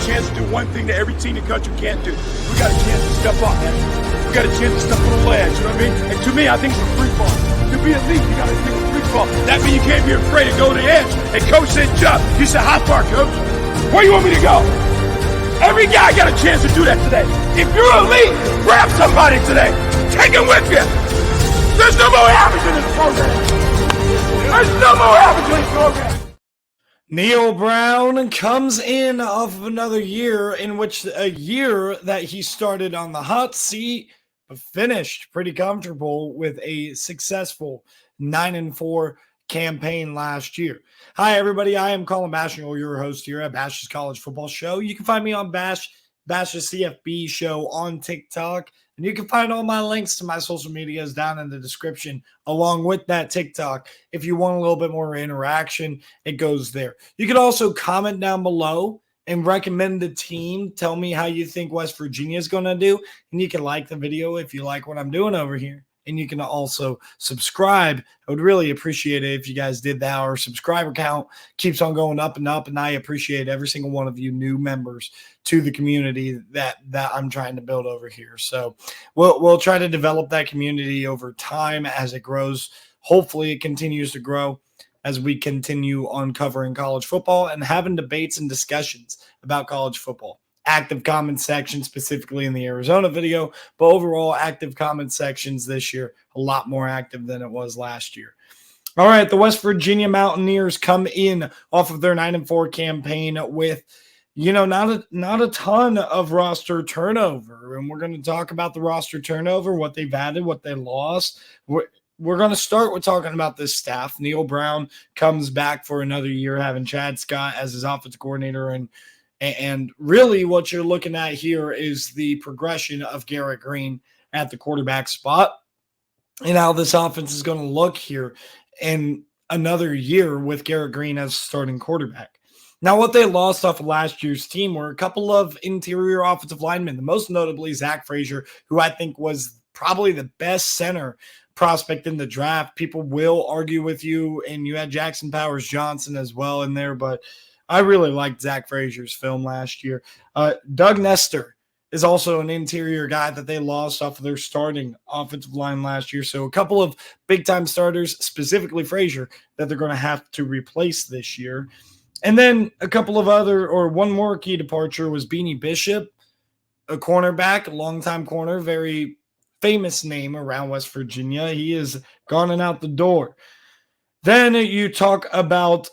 chance to do one thing that every team in the country can't do. We got a chance to step up, man. We got a chance to step on the ledge, you know what I mean? And to me, I think it's a free fall. To be elite, you got to take a free fall. That means you can't be afraid to go to the edge. And coach said, jump. You said, how far, coach? Where you want me to go? Every guy got a chance to do that today. If you're elite, grab somebody today. Take him with you. There's no more average in this program. There's no more average in this program. Neil Brown comes in off of another year in which a year that he started on the hot seat, but finished pretty comfortable with a successful 9-4 campaign last year. Hi, everybody. I am Colin Bashing, your host here at Bash's College Football Show. You can find me on Bash's CFB Show on TikTok. And you can find all my links to my social medias down in the description along with that TikTok. If you want a little bit more interaction, it goes there. You can also comment down below and recommend the team. Tell me how you think West Virginia is going to do. And you can like the video if you like what I'm doing over here. And you can also subscribe. I would really appreciate it if you guys did that. Our subscriber count keeps on going up and up, and I appreciate every single one of you new members to the community that I'm trying to build over here. So we'll try to develop that community over time as it grows. Hopefully it continues to grow as we continue on covering college football and having debates and discussions about college football. Active comment section, specifically in the Arizona video, but overall active comment sections this year, a lot more active than it was last year. All right, the West Virginia Mountaineers come in off of their 9-4 campaign with, not a ton of roster turnover, and we're going to talk about the roster turnover, what they've added, what they lost. We're going to start with talking about this staff. Neil Brown comes back for another year, having Chad Scott as his offensive coordinator, and really what you're looking at here is the progression of Garrett Green at the quarterback spot and how this offense is going to look here in another year with Garrett Green as starting quarterback. Now, what they lost off of last year's team were a couple of interior offensive linemen, the most notably Zach Frazier, who I think was probably the best center prospect in the draft. People will argue with you, and you had Jackson Powers Johnson as well in there, but I really liked Zach Frazier's film last year. Doug Nestor is also an interior guy that they lost off of their starting offensive line last year. So a couple of big-time starters, specifically Frazier, that they're going to have to replace this year. And then a couple of one more key departure was Beanie Bishop, a cornerback, a longtime corner, very famous name around West Virginia. He is gone and out the door. Then you talk about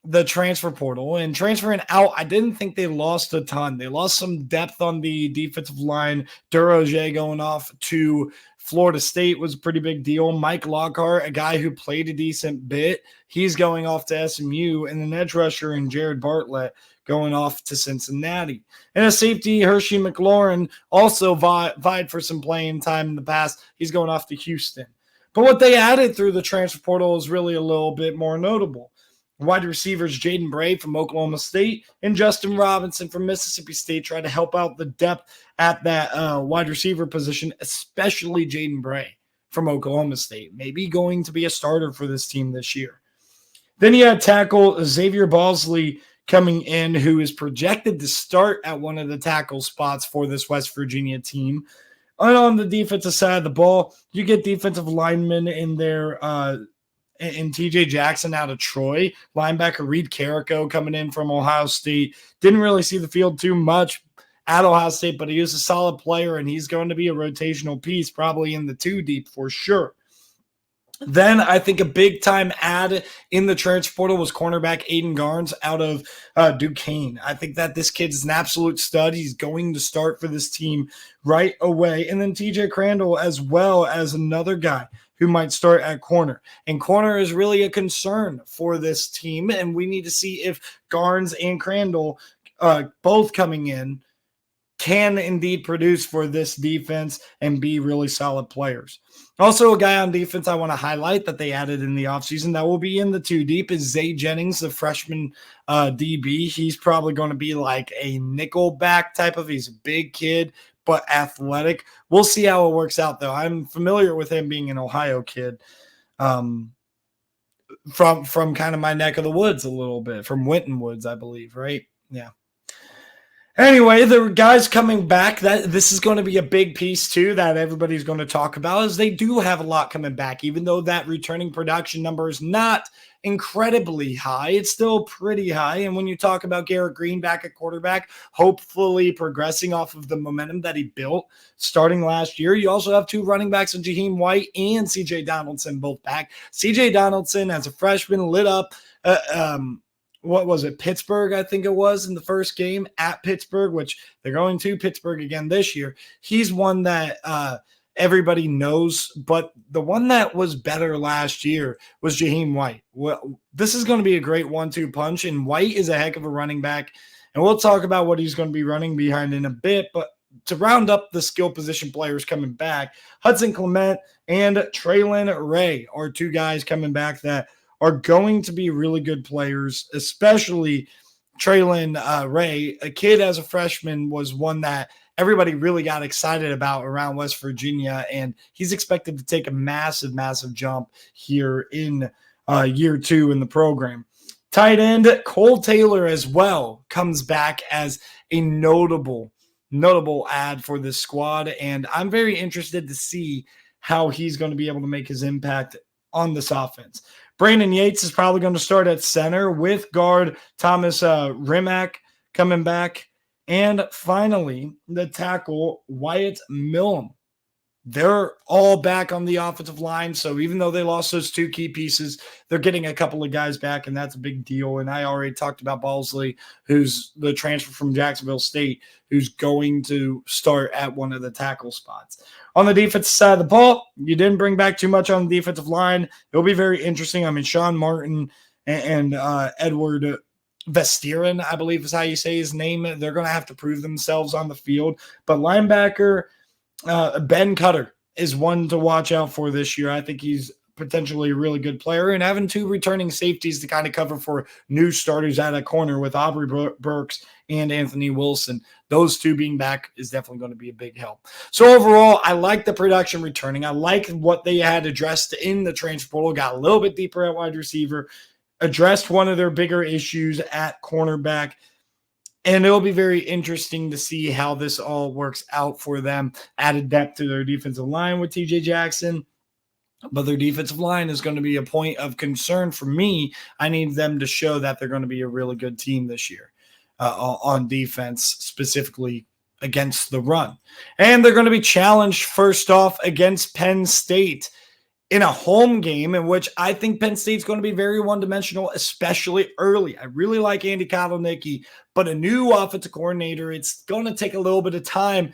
the transfer portal, and transferring out, I didn't think they lost a ton. They lost some depth on the defensive line. Duroger going off to Florida State was a pretty big deal. Mike Lockhart, a guy who played a decent bit, he's going off to SMU, and the edge rusher and Jared Bartlett going off to Cincinnati. And a safety, Hershey McLaurin, also vied for some playing time in the past. He's going off to Houston. But what they added through the transfer portal is really a little bit more notable. Wide receivers Jaden Bray from Oklahoma State and Justin Robinson from Mississippi State try to help out the depth at that wide receiver position, especially Jaden Bray from Oklahoma State, maybe going to be a starter for this team this year. Then you had tackle Xavier Balsley coming in, who is projected to start at one of the tackle spots for this West Virginia team. And on the defensive side of the ball, you get defensive linemen in there, and TJ Jackson out of Troy, linebacker Reed Carrico coming in from Ohio State. Didn't really see the field too much at Ohio State, but he is a solid player, and he's going to be a rotational piece, probably in the 2 deep for sure. Then I think a big-time add in the transfer portal was cornerback Aiden Garnes out of Duquesne. I think that this kid is an absolute stud. He's going to start for this team right away. And then TJ Crandall as well as another guy who might start at corner. And corner is really a concern for this team, and we need to see if Garnes and Crandall, both coming in, can indeed produce for this defense and be really solid players. Also, a guy on defense I want to highlight that they added in the offseason that will be in the 2 deep is Zay Jennings, the freshman DB. He's probably going to be like a nickel back type of, he's a big kid, but athletic. We'll see how it works out, though. I'm familiar with him being an Ohio kid from kind of my neck of the woods a little bit, from Winton Woods, I believe, right? Yeah. Anyway, the guys coming back, that this is going to be a big piece too that everybody's going to talk about, is they do have a lot coming back. Even though that returning production number is not incredibly high, it's still pretty high. And when you talk about Garrett Green back at quarterback, hopefully progressing off of the momentum that he built starting last year, you also have two running backs in Jaheim White and CJ Donaldson both back. CJ Donaldson as a freshman lit up what was it, Pittsburgh, I think it was, in the first game at Pittsburgh, which they're going to Pittsburgh again this year. He's one that everybody knows, but the one that was better last year was Jaheim White. Well, this is going to be a great 1-2 punch, and White is a heck of a running back, and we'll talk about what he's going to be running behind in a bit, but to round up the skill position players coming back, Hudson Clement and Traylon Ray are two guys coming back that are going to be really good players, especially Traylon Ray. A kid as a freshman was one that everybody really got excited about around West Virginia, and he's expected to take a massive, massive jump here in year 2 in the program. Tight end Cole Taylor as well comes back as a notable add for this squad, and I'm very interested to see how he's going to be able to make his impact on this offense. Brandon Yates is probably going to start at center with guard Thomas Rimac coming back. And finally, the tackle Wyatt Millam. They're all back on the offensive line. So even though they lost those two key pieces, they're getting a couple of guys back, and that's a big deal. And I already talked about Balsley, who's the transfer from Jacksonville State, who's going to start at one of the tackle spots. On the defensive side of the ball, you didn't bring back too much on the defensive line. It'll be very interesting. I mean, Sean Martin and Edward Vestiren, I believe is how you say his name. They're going to have to prove themselves on the field. But linebacker Ben Cutter is one to watch out for this year. I think he's potentially a really good player, and having two returning safeties to kind of cover for new starters at a corner with Aubrey Burks and Anthony Wilson, those two being back is definitely going to be a big help. So overall, I like the production returning. I like what they had addressed in the transfer portal, got a little bit deeper at wide receiver, addressed one of their bigger issues at cornerback. And it'll be very interesting to see how this all works out for them. Added depth to their defensive line with TJ Jackson. But their defensive line is going to be a point of concern for me. I need them to show that they're going to be a really good team this year on defense, specifically against the run. And they're going to be challenged first off against Penn State in a home game in which I think Penn State's going to be very one-dimensional, especially early. I really like Andy Kotelnicki, but a new offensive coordinator, it's going to take a little bit of time.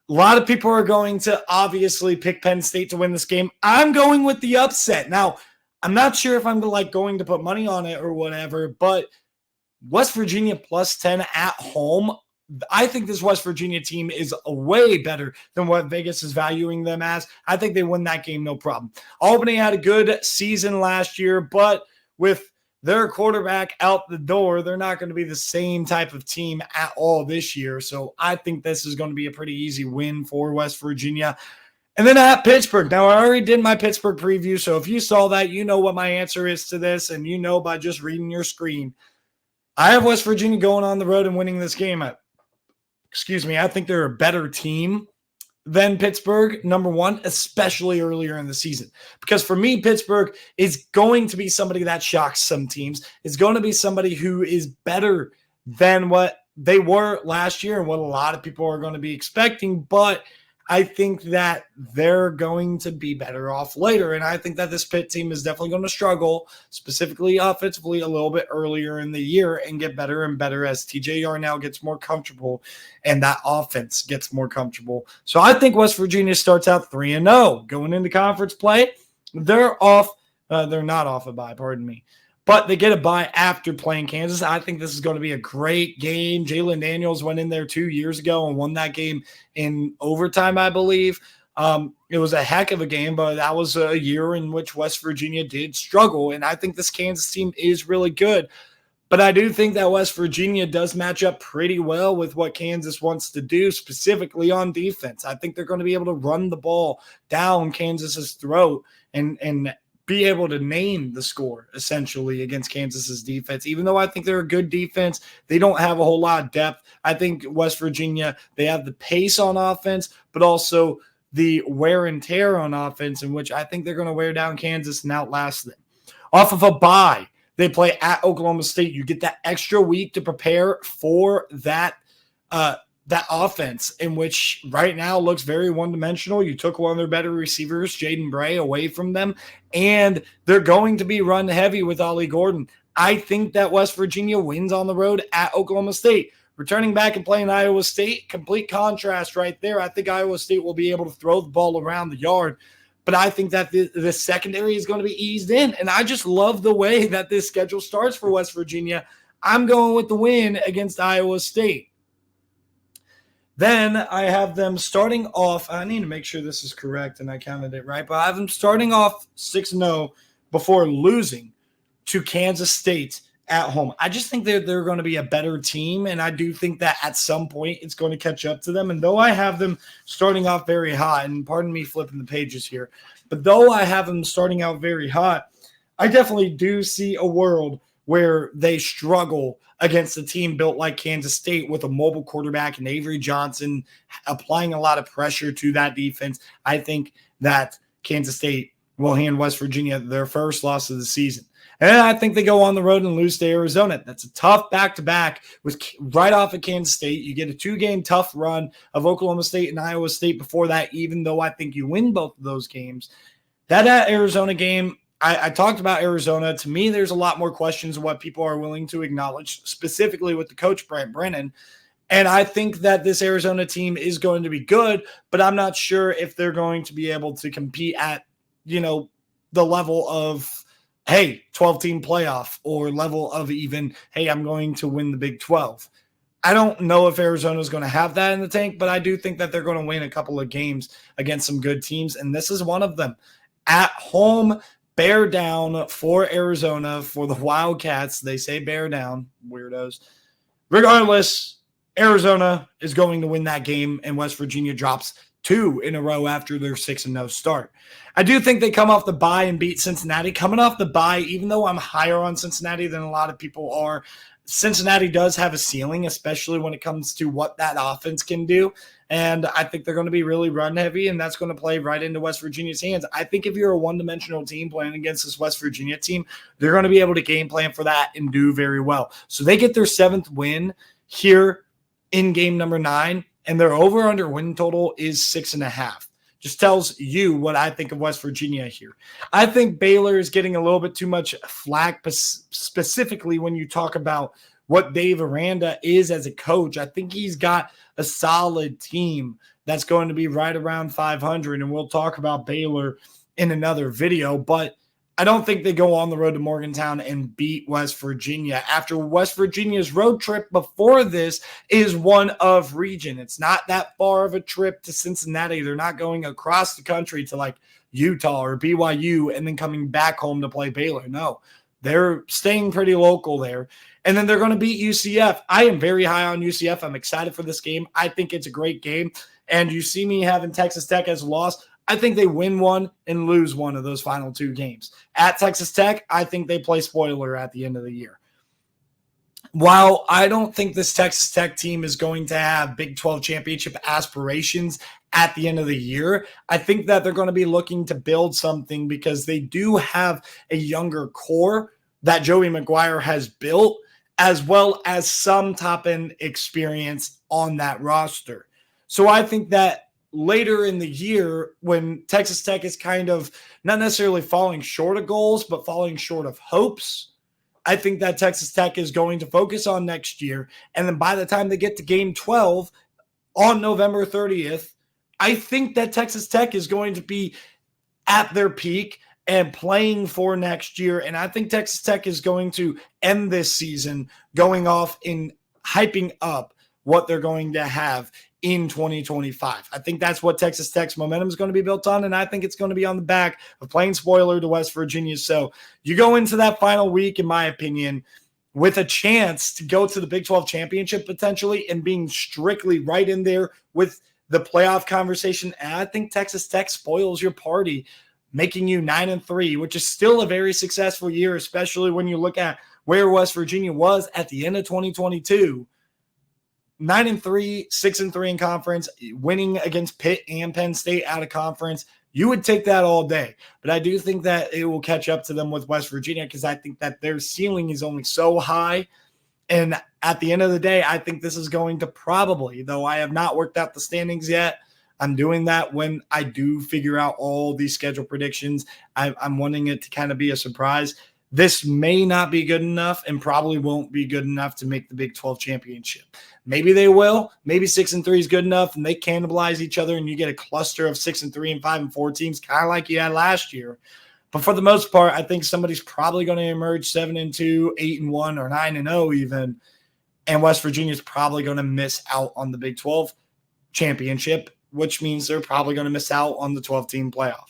A lot of people are going to obviously pick Penn State to win this game. I'm going with the upset. Now, I'm not sure if I'm going to put money on it or whatever, but West Virginia plus 10 at home, I think this West Virginia team is way better than what Vegas is valuing them as. I think they win that game, no problem. Albany had a good season last year, but with their quarterback out the door, they're not going to be the same type of team at all this year. So I think this is going to be a pretty easy win for West Virginia. And then at Pittsburgh. Now, I already did my Pittsburgh preview, so if you saw that, you know what my answer is to this, and you know by just reading your screen. I have West Virginia going on the road and winning this game. I think they're a better team than Pittsburgh, number one, especially earlier in the season. Because for me, Pittsburgh is going to be somebody that shocks some teams. It's going to be somebody who is better than what they were last year and what a lot of people are going to be expecting. But I think that they're going to be better off later. And I think that this Pitt team is definitely going to struggle, specifically offensively, a little bit earlier in the year and get better and better as TJ Yarnell gets more comfortable and that offense gets more comfortable. So I think West Virginia starts out 3-0 going into conference play. They're off. They're not off a bye, pardon me. But they get a bye after playing Kansas. I think this is going to be a great game. Jalen Daniels went in there 2 years ago and won that game in overtime, I believe. It was a heck of a game, but that was a year in which West Virginia did struggle. And I think this Kansas team is really good. But I do think that West Virginia does match up pretty well with what Kansas wants to do, specifically on defense. I think they're going to be able to run the ball down Kansas's throat and be able to name the score essentially against Kansas's defense. Even though I think they're a good defense, they don't have a whole lot of depth. I think West Virginia, they have the pace on offense, but also the wear and tear on offense, in which I think they're going to wear down Kansas and outlast them. Off of a bye, they play at Oklahoma State. You get that extra week to prepare for that offense, in which right now looks very one-dimensional. You took one of their better receivers, Jaden Bray, away from them, and they're going to be run heavy with Ollie Gordon. I think that West Virginia wins on the road at Oklahoma State. Returning back and playing Iowa State, complete contrast right there. I think Iowa State will be able to throw the ball around the yard, but I think that the secondary is going to be eased in, and I just love the way that this schedule starts for West Virginia. I'm going with the win against Iowa State. Then I have them starting off. I need to make sure this is correct and I counted it right, but I have them starting off 6-0 before losing to Kansas State at home. I just think they're going to be a better team, and I do think that at some point it's going to catch up to them. And though I have them starting off very hot, and pardon me flipping the pages here, but though I have them starting out very hot, I definitely do see a world where they struggle against a team built like Kansas State with a mobile quarterback and Avery Johnson applying a lot of pressure to that defense. I think that Kansas State will hand West Virginia their first loss of the season. And I think they go on the road and lose to Arizona. That's a tough back-to-back with right off of Kansas State. You get a 2-game tough run of Oklahoma State and Iowa State before that, even though I think you win both of those games. That Arizona game, I talked about Arizona. To me, there's a lot more questions of what people are willing to acknowledge, specifically with the coach, Brent Brennan. And I think that this Arizona team is going to be good, but I'm not sure if they're going to be able to compete at, the level of, hey, 12-team playoff, or level of even, hey, I'm going to win the Big 12. I don't know if Arizona is going to have that in the tank, but I do think that they're going to win a couple of games against some good teams, and this is one of them. At home, bear down for Arizona, for the Wildcats. They say bear down, weirdos. Regardless, Arizona is going to win that game, and West Virginia drops 2 in a row after their 6-0 start. I do think they come off the bye and beat Cincinnati. Coming off the bye, even though I'm higher on Cincinnati than a lot of people are, Cincinnati does have a ceiling, especially when it comes to what that offense can do. And I think they're going to be really run heavy, and that's going to play right into West Virginia's hands. I think if you're a one-dimensional team playing against this West Virginia team, they're going to be able to game plan for that and do very well. So they get their 7th win here in game number 9, and their over-under win total is 6.5. Just tells you what I think of West Virginia here. I think Baylor is getting a little bit too much flack, specifically when you talk about what Dave Aranda is as a coach. I think he's got a solid team that's going to be right around 500, and we'll talk about Baylor in another video, but I don't think they go on the road to Morgantown and beat West Virginia after West Virginia's road trip before this is one of region. It's not that far of a trip to Cincinnati. They're not going across the country to like Utah or BYU and then coming back home to play Baylor. No, they're staying pretty local there. And then they're going to beat UCF. I am very high on UCF. I'm excited for this game. I think it's a great game. And you see me having Texas Tech as a loss. I think they win one and lose one of those final 2 games. At Texas Tech, I think they play spoiler at the end of the year. While I don't think this Texas Tech team is going to have Big 12 championship aspirations at the end of the year, I think that they're going to be looking to build something because they do have a younger core that Joey McGuire has built, as well as some top-end experience on that roster. So I think that later in the year, when Texas Tech is kind of not necessarily falling short of goals, but falling short of hopes, I think that Texas Tech is going to focus on next year. And then by the time they get to game 12 on November 30th, I think that Texas Tech is going to be at their peak and playing for next year. And I think Texas Tech is going to end this season going off in hyping up what they're going to have in 2025. I think that's what Texas Tech's momentum is going to be built on, and I think it's going to be on the back of playing spoiler to West Virginia. So you go into that final week, in my opinion, with a chance to go to the Big 12 championship potentially and being strictly right in there with the playoff conversation. And I think Texas Tech spoils your party making you 9-3, which is still a very successful year, especially when you look at where West Virginia was at the end of 2022. 9-3, 6-3 in conference, winning against Pitt and Penn State out of conference. You would take that all day. But I do think that it will catch up to them with West Virginia because I think that their ceiling is only so high. And at the end of the day, I think this is going to probably, though I have not worked out the standings yet, I'm doing that when I do figure out all these schedule predictions. I'm wanting it to kind of be a surprise. This may not be good enough and probably won't be good enough to make the Big 12 championship. Maybe they will. Maybe 6-3 is good enough and they cannibalize each other and you get a cluster of 6-3 and 5-4 teams, kind of like you had last year. But for the most part, I think somebody's probably going to emerge 7-2, 8-1, or 9-0 even. And West Virginia is probably going to miss out on the Big 12 championship, which means they're probably going to miss out on the 12-team playoff.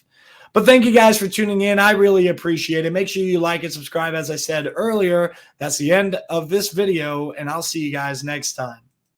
But thank you guys for tuning in. I really appreciate it. Make sure you like and subscribe. As I said earlier, that's the end of this video, and I'll see you guys next time.